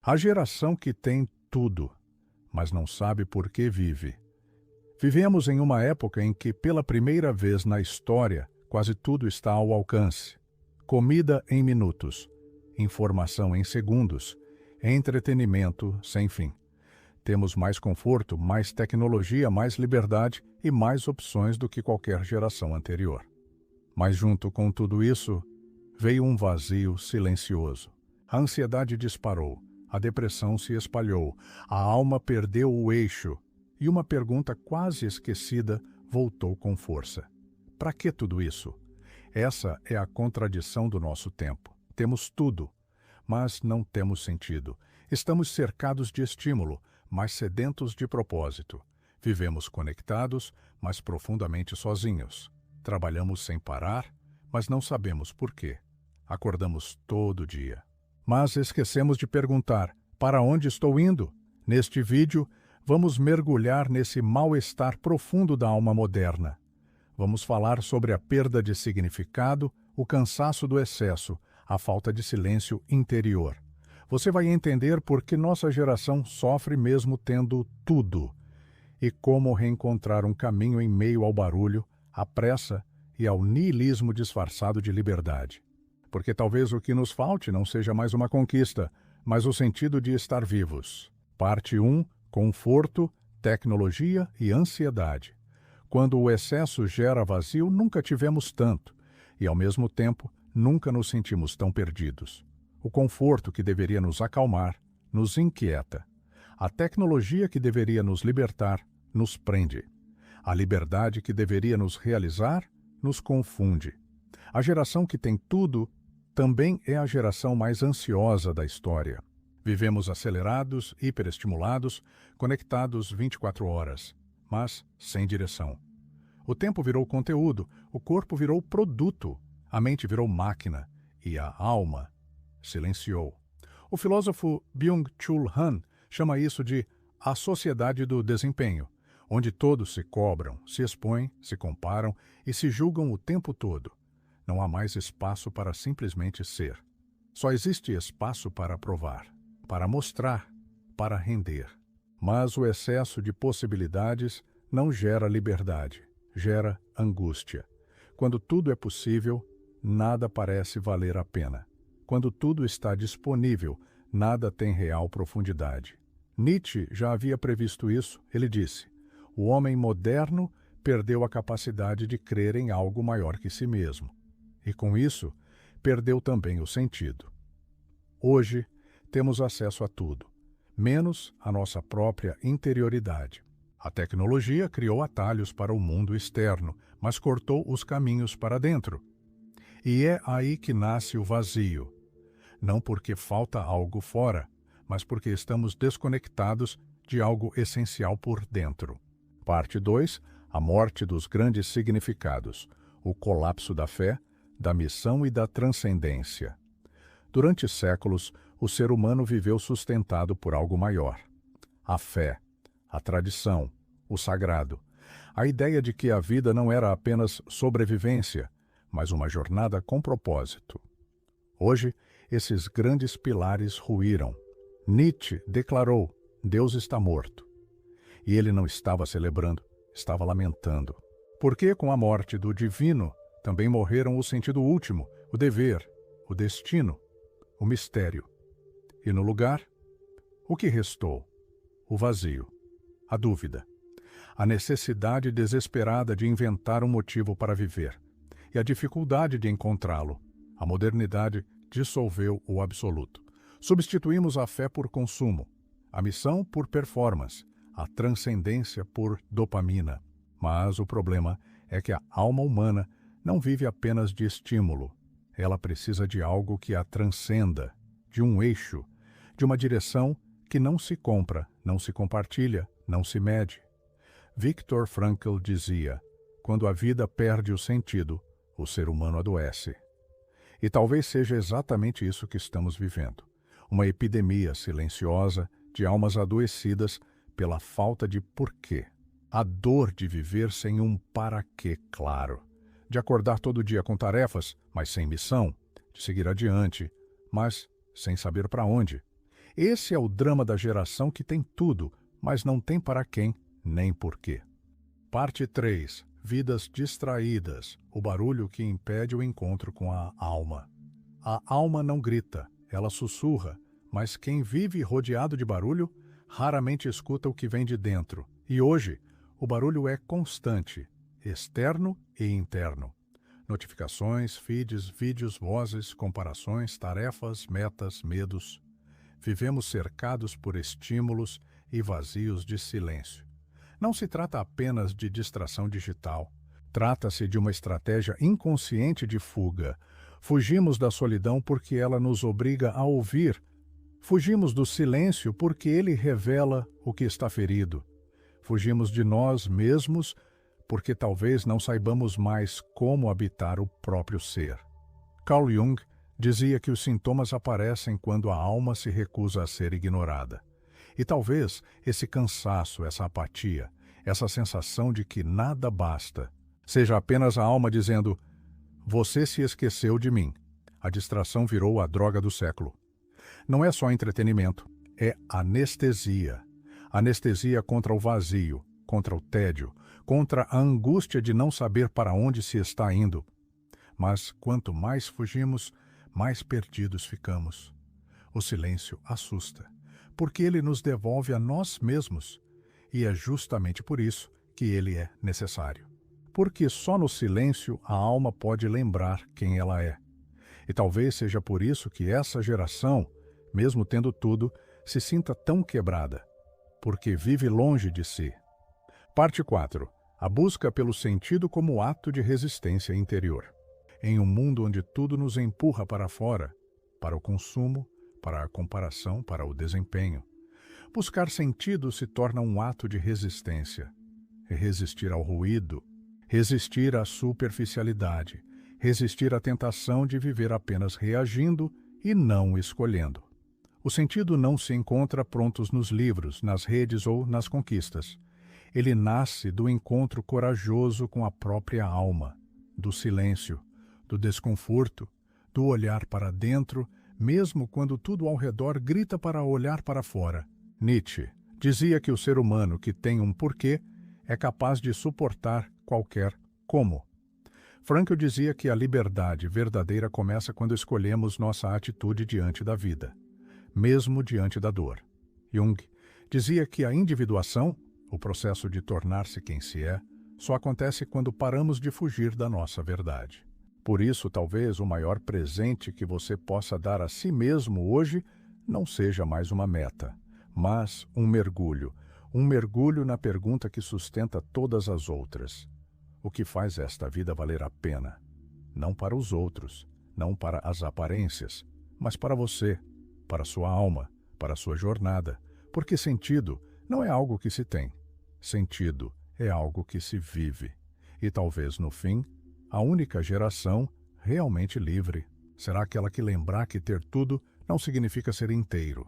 A geração que tem tudo, mas não sabe por que vive. Vivemos em uma época em que, pela primeira vez na história, quase tudo está ao alcance. Comida em minutos, informação em segundos, entretenimento sem fim. Temos mais conforto, mais tecnologia, mais liberdade e mais opções do que qualquer geração anterior. Mas junto com tudo isso, veio um vazio silencioso. A ansiedade disparou, a depressão se espalhou, a alma perdeu o eixo e uma pergunta quase esquecida voltou com força. Para que tudo isso? Essa é a contradição do nosso tempo. Temos tudo, mas não temos sentido. Estamos cercados de estímulo, mas sedentos de propósito. Vivemos conectados, mas profundamente sozinhos. Trabalhamos sem parar, mas não sabemos por quê. Acordamos todo dia. Mas esquecemos de perguntar: para onde estou indo? Neste vídeo, vamos mergulhar nesse mal-estar profundo da alma moderna. Vamos falar sobre a perda de significado, o cansaço do excesso, a falta de silêncio interior. Você vai entender por que nossa geração sofre mesmo tendo tudo e como reencontrar um caminho em meio ao barulho, à pressa e ao niilismo disfarçado de liberdade. Porque talvez o que nos falte não seja mais uma conquista, mas o sentido de estar vivos. Parte 1. Conforto, tecnologia e ansiedade. Quando o excesso gera vazio, nunca tivemos tanto, e ao mesmo tempo, nunca nos sentimos tão perdidos. O conforto que deveria nos acalmar, nos inquieta. A tecnologia que deveria nos libertar, nos prende. A liberdade que deveria nos realizar, nos confunde. A geração que tem tudo também é a geração mais ansiosa da história. Vivemos acelerados, hiperestimulados, conectados 24 horas, mas sem direção. O tempo virou conteúdo, o corpo virou produto, a mente virou máquina e a alma silenciou. O filósofo Byung-Chul Han chama isso de a sociedade do desempenho, onde todos se cobram, se expõem, se comparam e se julgam o tempo todo. Não há mais espaço para simplesmente ser. Só existe espaço para provar, para mostrar, para render. Mas o excesso de possibilidades não gera liberdade, gera angústia. Quando tudo é possível, nada parece valer a pena. Quando tudo está disponível, nada tem real profundidade. Nietzsche já havia previsto isso. Ele disse: o homem moderno perdeu a capacidade de crer em algo maior que si mesmo. E com isso, perdeu também o sentido. Hoje, temos acesso a tudo, menos a nossa própria interioridade. A tecnologia criou atalhos para o mundo externo, mas cortou os caminhos para dentro. E é aí que nasce o vazio. Não porque falta algo fora, mas porque estamos desconectados de algo essencial por dentro. Parte 2. A morte dos grandes significados. O colapso da fé, da missão e da transcendência. Durante séculos, o ser humano viveu sustentado por algo maior. A fé, a tradição, o sagrado. A ideia de que a vida não era apenas sobrevivência, mas uma jornada com propósito. Hoje, esses grandes pilares ruíram. Nietzsche declarou: Deus está morto. E ele não estava celebrando, estava lamentando. Porque com a morte do divino, também morreram o sentido último, o dever, o destino, o mistério. E no lugar, o que restou? O vazio, a dúvida, a necessidade desesperada de inventar um motivo para viver, e a dificuldade de encontrá-lo. A modernidade dissolveu o absoluto. Substituímos a fé por consumo, a missão por performance, a transcendência por dopamina. Mas o problema é que a alma humana não vive apenas de estímulo. Ela precisa de algo que a transcenda, de um eixo, de uma direção que não se compra, não se compartilha, não se mede. Viktor Frankl dizia: quando a vida perde o sentido, o ser humano adoece. E talvez seja exatamente isso que estamos vivendo. Uma epidemia silenciosa de almas adoecidas pela falta de porquê. A dor de viver sem um para quê claro. De acordar todo dia com tarefas, mas sem missão. De seguir adiante, mas sem saber para onde. Esse é o drama da geração que tem tudo, mas não tem para quem, nem porquê. Parte 3. Vidas distraídas. O barulho que impede o encontro com a alma. A alma não grita, ela sussurra, mas quem vive rodeado de barulho raramente escuta o que vem de dentro. E hoje, o barulho é constante, externo e interno. Notificações, feeds, vídeos, vozes, comparações, tarefas, metas, medos. Vivemos cercados por estímulos e vazios de silêncio. Não se trata apenas de distração digital. Trata-se de uma estratégia inconsciente de fuga. Fugimos da solidão porque ela nos obriga a ouvir. Fugimos do silêncio porque ele revela o que está ferido. Fugimos de nós mesmos porque talvez não saibamos mais como habitar o próprio ser. Carl Jung dizia que os sintomas aparecem quando a alma se recusa a ser ignorada. E talvez esse cansaço, essa apatia, essa sensação de que nada basta, seja apenas a alma dizendo: "Você se esqueceu de mim." A distração virou a droga do século. Não é só entretenimento, é anestesia. Anestesia contra o vazio, contra o tédio, contra a angústia de não saber para onde se está indo. Mas quanto mais fugimos, mais perdidos ficamos. O silêncio assusta, porque ele nos devolve a nós mesmos. E é justamente por isso que ele é necessário. Porque só no silêncio a alma pode lembrar quem ela é. E talvez seja por isso que essa geração, mesmo tendo tudo, se sinta tão quebrada, porque vive longe de si. Parte 4. A busca pelo sentido como ato de resistência interior. Em um mundo onde tudo nos empurra para fora, para o consumo, para a comparação, para o desempenho, buscar sentido se torna um ato de resistência. Resistir ao ruído, resistir à superficialidade, resistir à tentação de viver apenas reagindo e não escolhendo. O sentido não se encontra prontos nos livros, nas redes ou nas conquistas. Ele nasce do encontro corajoso com a própria alma, do silêncio, do desconforto, do olhar para dentro, mesmo quando tudo ao redor grita para olhar para fora. Nietzsche dizia que o ser humano que tem um porquê é capaz de suportar qualquer como. Frankl dizia que a liberdade verdadeira começa quando escolhemos nossa atitude diante da vida, mesmo diante da dor. Jung dizia que a individuação, o processo de tornar-se quem se é, só acontece quando paramos de fugir da nossa verdade. Por isso, talvez o maior presente que você possa dar a si mesmo hoje não seja mais uma meta, mas um mergulho na pergunta que sustenta todas as outras. O que faz esta vida valer a pena? Não para os outros, não para as aparências, mas para você, para sua alma, para sua jornada, porque sentido não é algo que se tem. Sentido é algo que se vive. E talvez, no fim, a única geração realmente livre será aquela que lembrar que ter tudo não significa ser inteiro.